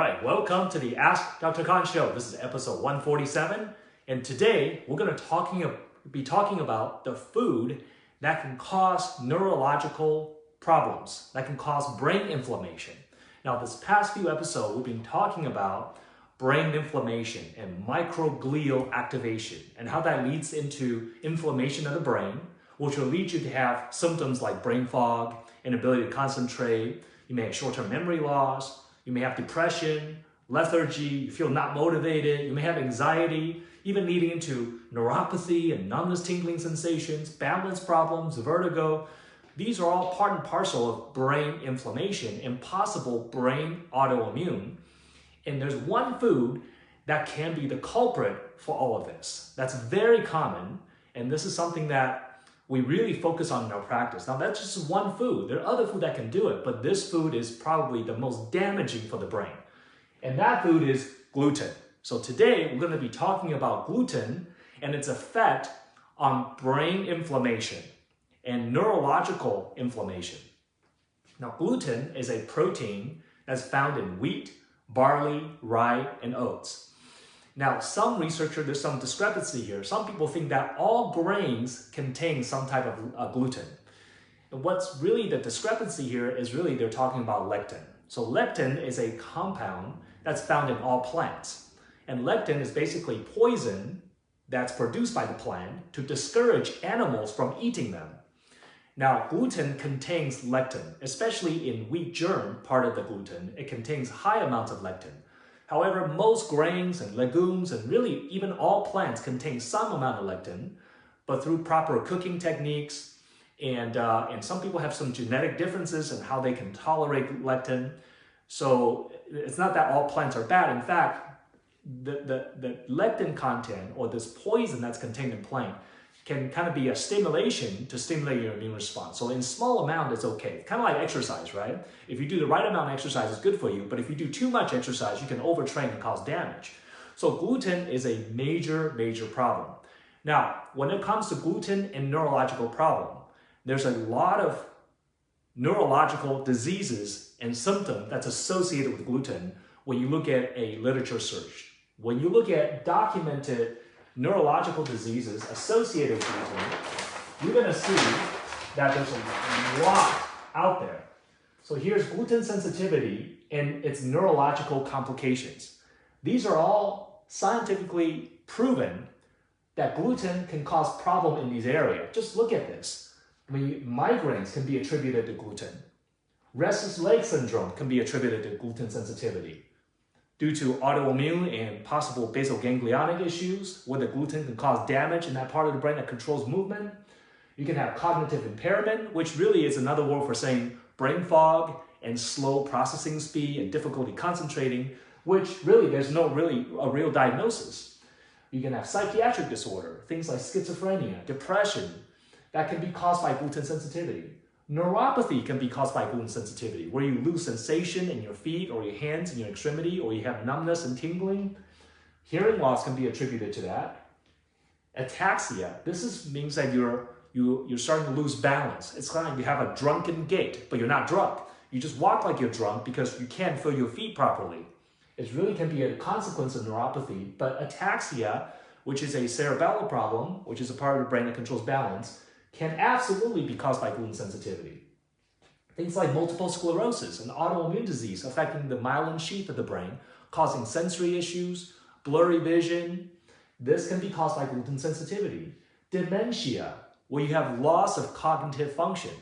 right, welcome to the Ask Dr. Khan Show. This is episode 147, and today we're going to be talking about the food that can cause neurological problems, that can cause brain inflammation. Now, this past few episodes, we've been talking about brain inflammation and microglial activation and how that leads into inflammation of the brain, which will lead you to have symptoms like brain fog, inability to concentrate. You may have short-term memory loss. You may have depression, lethargy, you feel not motivated, you may have anxiety, even leading into neuropathy and numbness, tingling sensations, balance problems, vertigo. These are all part and parcel of brain inflammation and possible brain autoimmune. And there's one food that can be the culprit for all of this. That's very common, and this is something that we really focus on in our practice. Now, that's just one food. There are other food that can do it, but this food is probably the most damaging for the brain. And that food is gluten. So today, we're going to be talking about gluten and its effect on brain inflammation and neurological inflammation. Now, gluten is a protein that's found in wheat, barley, rye, and oats. Now, some researchers, there's some discrepancy here. Some people think that all grains contain some type of gluten. And what's really the discrepancy here is really they're talking about lectin. So lectin is a compound that's found in all plants. And lectin is basically poison that's produced by the plant to discourage animals from eating them. Now, gluten contains lectin, especially in wheat germ, part of the gluten. It contains high amounts of lectin. However, most grains and legumes and really even all plants contain some amount of lectin, but through proper cooking techniques and some people have some genetic differences in how they can tolerate lectin. So it's not that all plants are bad. In fact, the lectin content or this poison that's contained in plant can kind of be a stimulation to stimulate your immune response. So in small amount, it's okay. Kind of like exercise, right? If you do the right amount of exercise, it's good for you. But if you do too much exercise, you can overtrain and cause damage. So gluten is a major, major problem. Now, when it comes to gluten and neurological problem, there's a lot of neurological diseases and symptoms that's associated with gluten when you look at a literature search. When you look at documented neurological diseases associated with gluten, you're going to see that there's a lot out there. So here's gluten sensitivity and its neurological complications. These are all scientifically proven that gluten can cause problem in these areas. Just look at this. I mean, migraines can be attributed to gluten. Restless leg syndrome can be attributed to gluten sensitivity. Due to autoimmune and possible basal ganglionic issues, where the gluten can cause damage in that part of the brain that controls movement. You can have cognitive impairment, which really is another word for saying brain fog and slow processing speed and difficulty concentrating, which really there's no really a real diagnosis. You can have psychiatric disorder, things like schizophrenia, depression, that can be caused by gluten sensitivity. Neuropathy can be caused by gluten sensitivity, where you lose sensation in your feet or your hands and your extremity, or you have numbness and tingling. Hearing loss can be attributed to that. Ataxia, means that you're starting to lose balance. It's kind of like you have a drunken gait, but you're not drunk. You just walk like you're drunk because you can't feel your feet properly. It really can be a consequence of neuropathy, but ataxia, which is a cerebellar problem, which is a part of the brain that controls balance, can absolutely be caused by gluten sensitivity. Things like multiple sclerosis, an autoimmune disease affecting the myelin sheath of the brain, causing sensory issues, blurry vision. This can be caused by gluten sensitivity. Dementia, where you have loss of cognitive function,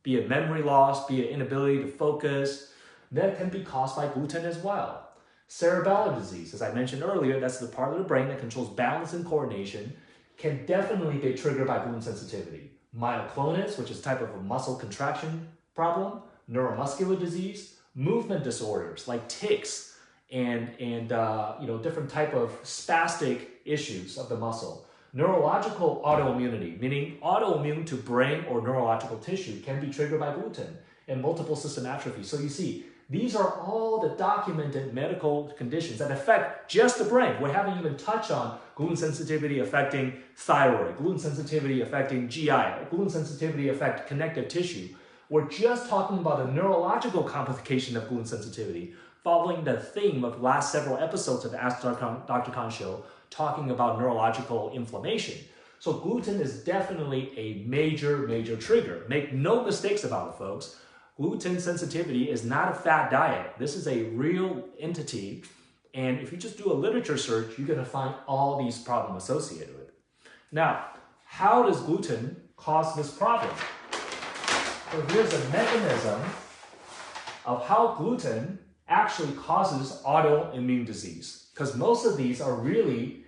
be it memory loss, be it inability to focus, that can be caused by gluten as well. Cerebellar disease, as I mentioned earlier, that's the part of the brain that controls balance and coordination, can definitely be triggered by gluten sensitivity. Myoclonus, which is a type of a muscle contraction problem, neuromuscular disease, movement disorders like tics and different type of spastic issues of the muscle. Neurological autoimmunity, meaning autoimmune to brain or neurological tissue, can be triggered by gluten, and multiple system atrophy. So you see, these are all the documented medical conditions that affect just the brain. We haven't even touched on gluten sensitivity affecting thyroid, gluten sensitivity affecting GI, gluten sensitivity affecting connective tissue. We're just talking about the neurological complication of gluten sensitivity, following the theme of the last several episodes of the Ask Dr. Khan show, talking about neurological inflammation. So gluten is definitely a major trigger. Make no mistakes about it, folks. Gluten sensitivity is not a fad diet. This is a real entity. And if you just do a literature search, you're going to find all these problems associated with it. Now, how does gluten cause this problem? So here's a mechanism of how gluten actually causes autoimmune disease. Because most of these are really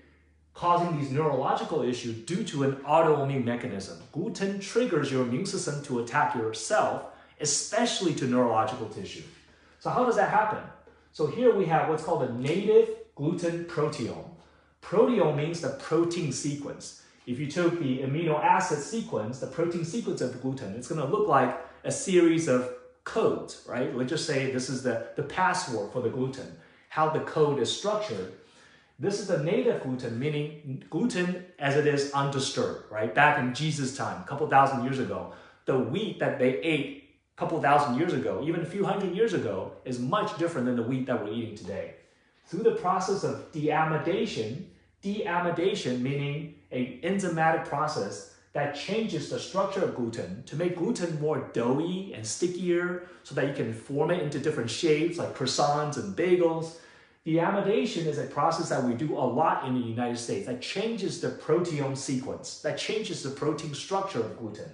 causing these neurological issues due to an autoimmune mechanism. Gluten triggers your immune system to attack yourself, especially to neurological tissue. So how does that happen? So here we have what's called a native gluten proteome. Proteome means the protein sequence. If you took the amino acid sequence, the protein sequence of gluten, it's going to look like a series of codes, right? Let's just say this is the password for the gluten, how the code is structured. This is the native gluten, meaning gluten as it is undisturbed, right? Back in Jesus' time, a couple thousand years ago, the wheat that they ate couple thousand years ago, even a few hundred years ago, is much different than the wheat that we're eating today. Through the process of deamidation meaning an enzymatic process that changes the structure of gluten to make gluten more doughy and stickier so that you can form it into different shapes like croissants and bagels. Deamidation is a process that we do a lot in the United States that changes the proteome sequence, that changes the protein structure of gluten.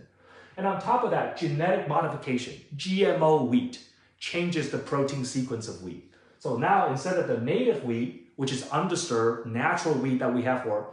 And on top of that, genetic modification, GMO wheat, changes the protein sequence of wheat. So now instead of the native wheat, which is undisturbed, natural wheat that we have for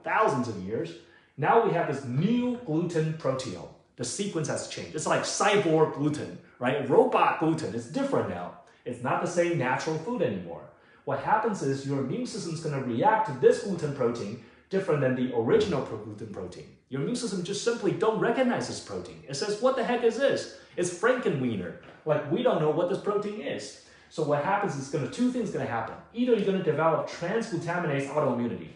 thousands of years, now we have this new gluten proteome. The sequence has changed. It's like cyborg gluten, right? Robot gluten. It's different now. It's not the same natural food anymore. What happens is your immune system is going to react to this gluten protein different than the original gluten protein. Your immune system just simply don't recognize this protein. It says, what the heck is this? It's Frankenweenie. Like, we don't know what this protein is. So what happens is two things going to happen. Either you're going to develop transglutaminase autoimmunity.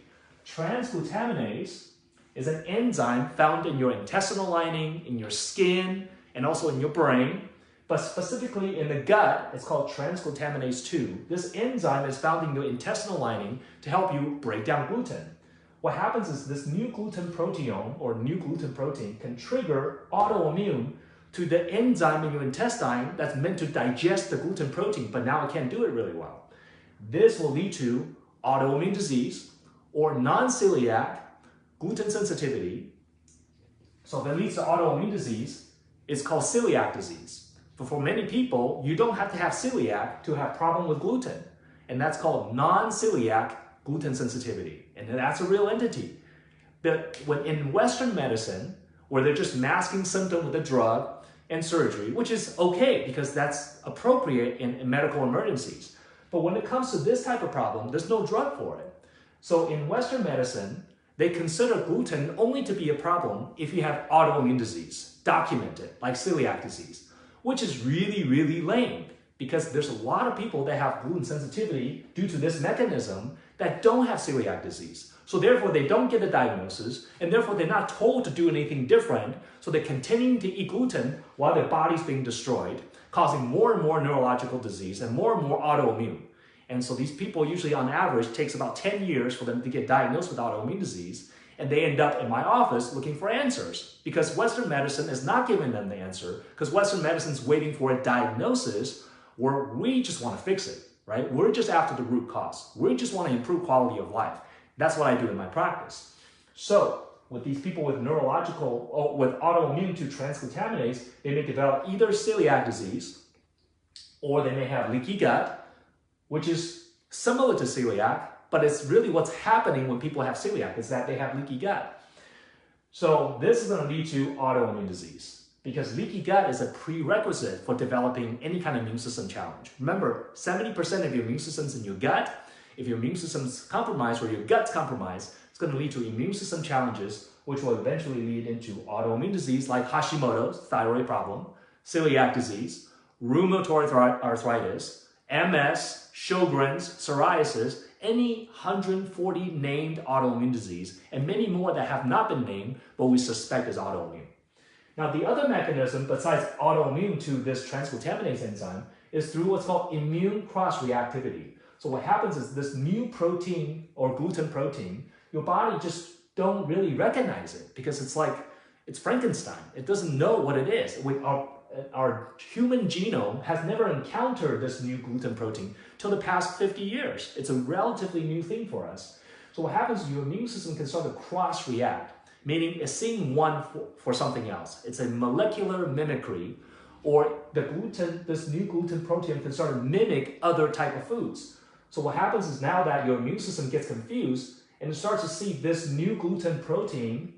Transglutaminase is an enzyme found in your intestinal lining, in your skin, and also in your brain. But specifically in the gut, it's called transglutaminase 2. This enzyme is found in your intestinal lining to help you break down gluten. What happens is this new gluten proteome or new gluten protein can trigger autoimmune to the enzyme in your intestine that's meant to digest the gluten protein, but now it can't do it really well. This will lead to autoimmune disease or non-celiac gluten sensitivity. So if it leads to autoimmune disease, it's called celiac disease. But for many people, you don't have to have celiac to have problem with gluten. And that's called non-celiac gluten sensitivity. And that's a real entity. But when in Western medicine, where they're just masking symptoms with a drug and surgery, which is okay because that's appropriate in medical emergencies. But when it comes to this type of problem, there's no drug for it. So in Western medicine, they consider gluten only to be a problem if you have autoimmune disease, documented, like celiac disease, which is really lame because there's a lot of people that have gluten sensitivity due to this mechanism that don't have celiac disease. So therefore, they don't get a diagnosis, and therefore they're not told to do anything different, so they're continuing to eat gluten while their body's being destroyed, causing more and more neurological disease and more autoimmune. And so these people usually on average takes about 10 years for them to get diagnosed with autoimmune disease, and they end up in my office looking for answers because Western medicine is not giving them the answer because Western medicine is waiting for a diagnosis where we just want to fix it, right? We're just after the root cause. We just want to improve quality of life. That's what I do in my practice. So with these people with with autoimmune to transglutaminase, they may develop either celiac disease or they may have leaky gut, which is similar to celiac, but it's really what's happening when people have celiac is that they have leaky gut. So this is going to lead to autoimmune disease because leaky gut is a prerequisite for developing any kind of immune system challenge. Remember, 70% of your immune system's in your gut. If your immune system's compromised or your gut's compromised, it's going to lead to immune system challenges, which will eventually lead into autoimmune disease like hashimotos, thyroid problem, celiac disease, rheumatoid arthritis, MS, Sjogren's, psoriasis, any 140 named autoimmune disease, and many more that have not been named, but we suspect is autoimmune. Now, the other mechanism besides autoimmune to this transglutaminase enzyme is through what's called immune cross-reactivity. So what happens is this new protein or gluten protein, your body just don't really recognize it because it's Frankenstein. It doesn't know what it is. Our human genome has never encountered this new gluten protein till the past 50 years. It's a relatively new thing for us. So what happens is your immune system can start to cross-react, meaning it's seeing one for something else. It's a molecular mimicry, or this new gluten protein can start to mimic other type of foods. So what happens is now that your immune system gets confused and it starts to see this new gluten protein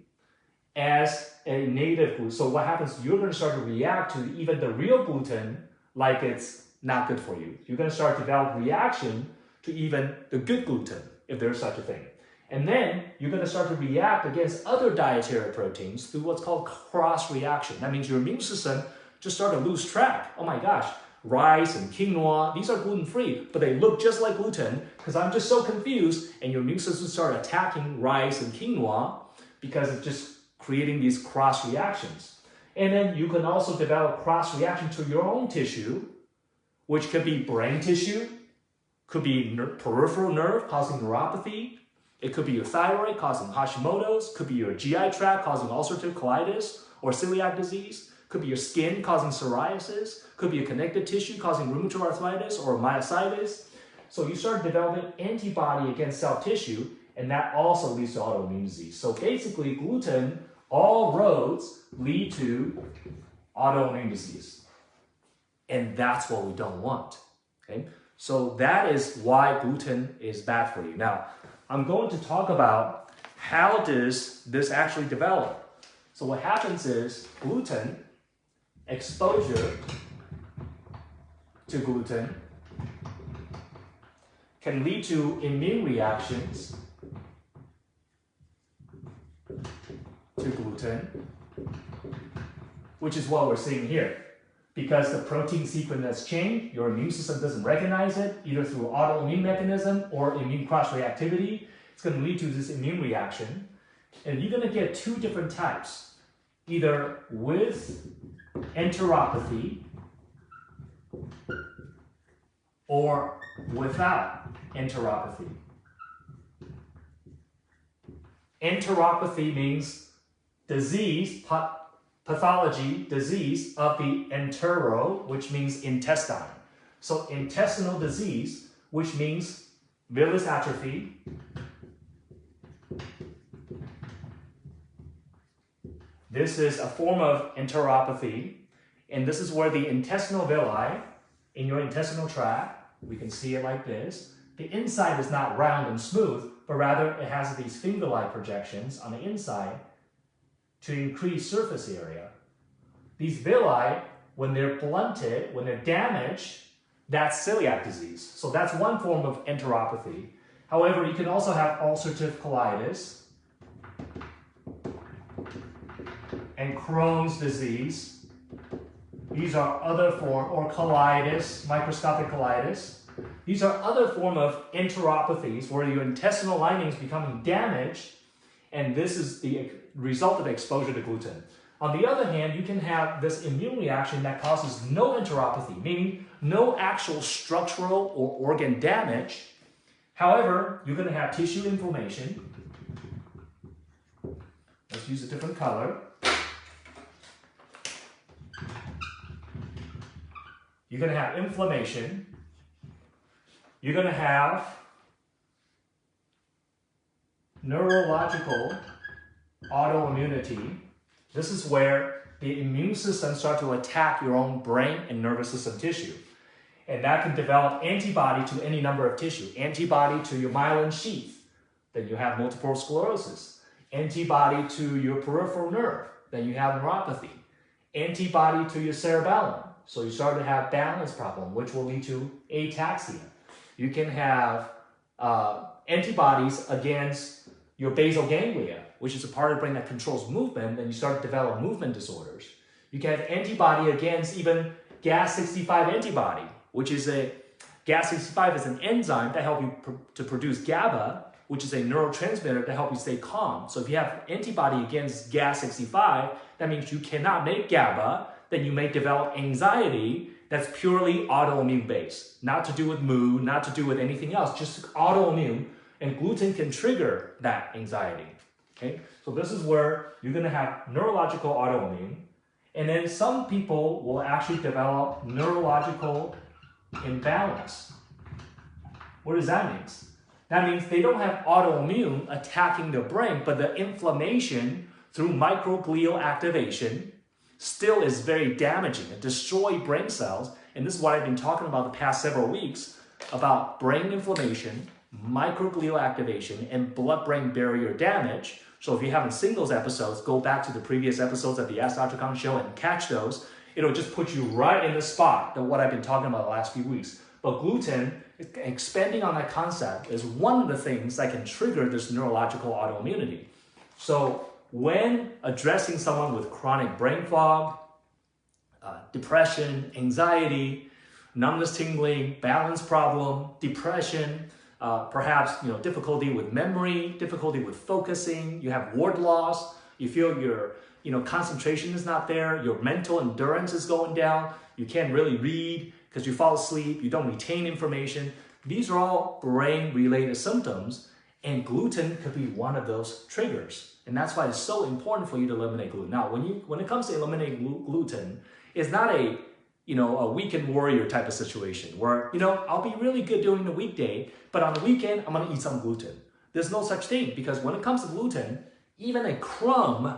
as a native gluten. So what happens, you're going to start to react to even the real gluten like it's not good for you. You're going to start to develop reaction to even the good gluten, if there's such a thing. And then you're going to start to react against other dietary proteins through what's called cross-reaction. That means your immune system just start to lose track. Oh my gosh, rice and quinoa, these are gluten-free, but they look just like gluten because I'm just so confused, and your immune system start attacking rice and quinoa because it's just creating these cross-reactions. And then you can also develop cross-reaction to your own tissue, which could be brain tissue, could be peripheral nerve causing neuropathy, it could be your thyroid causing hashimotos, could be your GI tract causing ulcerative colitis or celiac disease, could be your skin causing psoriasis, could be a connective tissue causing rheumatoid arthritis or myositis. So you start developing antibody against cell tissue, and that also leads to autoimmune disease. So basically, gluten, all roads lead to autoimmune disease. And that's what we don't want. Okay? So that is why gluten is bad for you. Now, I'm going to talk about how does this actually develop. So what happens is gluten, exposure to gluten can lead to immune reactions to gluten, which is what we're seeing here. Because the protein sequence has changed, your immune system doesn't recognize it, either through autoimmune mechanism or immune cross-reactivity. It's going to lead to this immune reaction. And you're going to get two different types, either with enteropathy or without enteropathy. Enteropathy means disease, pathology, disease of the entero, which means intestine. So intestinal disease, which means villus atrophy, this is a form of enteropathy, and this is where the intestinal villi in your intestinal tract, we can see it like this. The inside is not round and smooth, but rather it has these finger-like projections on the inside to increase surface area. These villi, when they're blunted, when they're damaged, that's celiac disease. So that's one form of enteropathy. However, you can also have ulcerative colitis and Crohn's disease. These are other form, or colitis, microscopic colitis. These are other form of enteropathies where your intestinal lining is becoming damaged, and this is the result of exposure to gluten. On the other hand, you can have this immune reaction that causes no enteropathy, meaning no actual structural or organ damage. However, you're going to have tissue inflammation. Let's use a different color. You're going to have inflammation. You're going to have neurological autoimmunity. This is where the immune system starts to attack your own brain and nervous system tissue. And that can develop antibody to any number of tissue. Antibody to your myelin sheath, then you have multiple sclerosis. Antibody to your peripheral nerve, then you have neuropathy. Antibody to your cerebellum, so you start to have balance problem, which will lead to ataxia. You can have antibodies against your basal ganglia, which is a part of the brain that controls movement, then you start to develop movement disorders. You can have antibody against even Gas65 antibody, which is Gas65 is an enzyme that helps you to produce GABA, which is a neurotransmitter to help you stay calm. So if you have antibody against Gas65, that means you cannot make GABA, then you may develop anxiety, that's purely autoimmune based, not to do with mood, not to do with anything else, just autoimmune, and gluten can trigger that anxiety. Okay, so this is where you're going to have neurological autoimmune, and then some people will actually develop neurological imbalance. What does that mean? That means they don't have autoimmune attacking the brain, but the inflammation through microglial activation still is very damaging. It destroys brain cells, and this is what I've been talking about the past several weeks about brain inflammation, microglial activation, and blood-brain barrier damage. So if you haven't seen those episodes, go back to the previous episodes of the Ask Dr. Kong show and catch those. It'll just put you right in the spot of what I've been talking about the last few weeks. But gluten, expanding on that concept, is one of the things that can trigger this neurological autoimmunity. So when addressing someone with chronic brain fog, depression, anxiety, numbness, tingling, balance problem, depression, perhaps difficulty with memory, difficulty with focusing, you have word loss, you feel your concentration is not there, your mental endurance is going down, you can't really read because you fall asleep, you don't retain information. These are all brain-related symptoms, and gluten could be one of those triggers. And that's why it's so important for you to eliminate gluten. Now, when it comes to eliminating gluten, it's not a weekend warrior type of situation where, I'll be really good during the weekday, but on the weekend, I'm gonna eat some gluten. There's no such thing, because when it comes to gluten, even a crumb,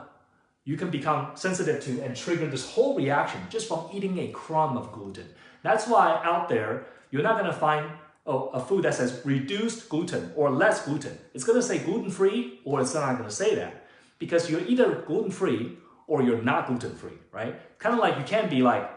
you can become sensitive to and trigger this whole reaction just from eating a crumb of gluten. That's why out there, you're not gonna find a food that says reduced gluten or less gluten. It's gonna say gluten-free, or it's not gonna say that, because you're either gluten-free or you're not gluten-free, right? Kind of like you can't be like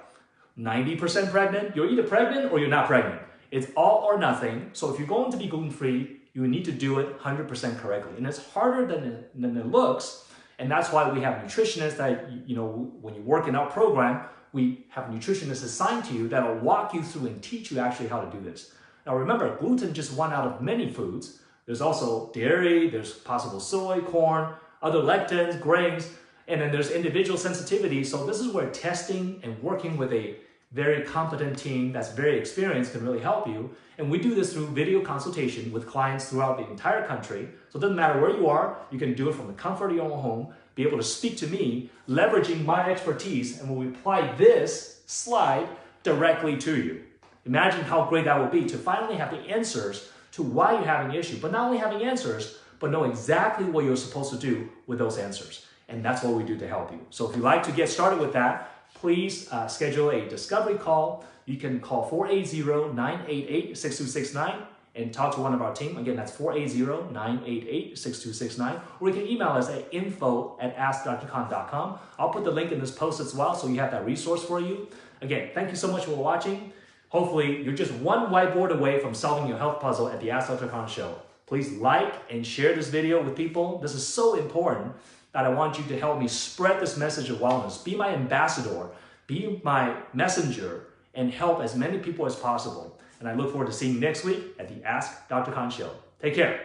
90% pregnant, you're either pregnant or you're not pregnant. It's all or nothing. So if you're going to be gluten-free, you need to do it 100% correctly. And it's harder than it looks. And that's why we have nutritionists that, when you work in our program, we have nutritionists assigned to you that will walk you through and teach you actually how to do this. Now remember, gluten just one out of many foods. There's also dairy, there's possible soy, corn, other lectins, grains, and then there's individual sensitivity. So this is where testing and working with a very competent team that's very experienced can really help you. And we do this through video consultation with clients throughout the entire country. So it doesn't matter where you are, you can do it from the comfort of your own home, be able to speak to me, leveraging my expertise, and we'll apply this slide directly to you. Imagine how great that would be to finally have the answers to why you're having an issue, but not only having answers, but know exactly what you're supposed to do with those answers. And that's what we do to help you. So if you'd like to get started with that, please schedule a discovery call. You can call 480-988-6269 and talk to one of our team. Again, that's 480-988-6269. Or you can email us at info@askdrkhan.com. I'll put the link in this post as well, so you have that resource for you. Again, thank you so much for watching. Hopefully, you're just one whiteboard away from solving your health puzzle at the Ask Dr. Khan show. Please like and share this video with people. This is so important that I want you to help me spread this message of wellness. Be my ambassador, be my messenger, and help as many people as possible. And I look forward to seeing you next week at the Ask Dr. Khan show. Take care.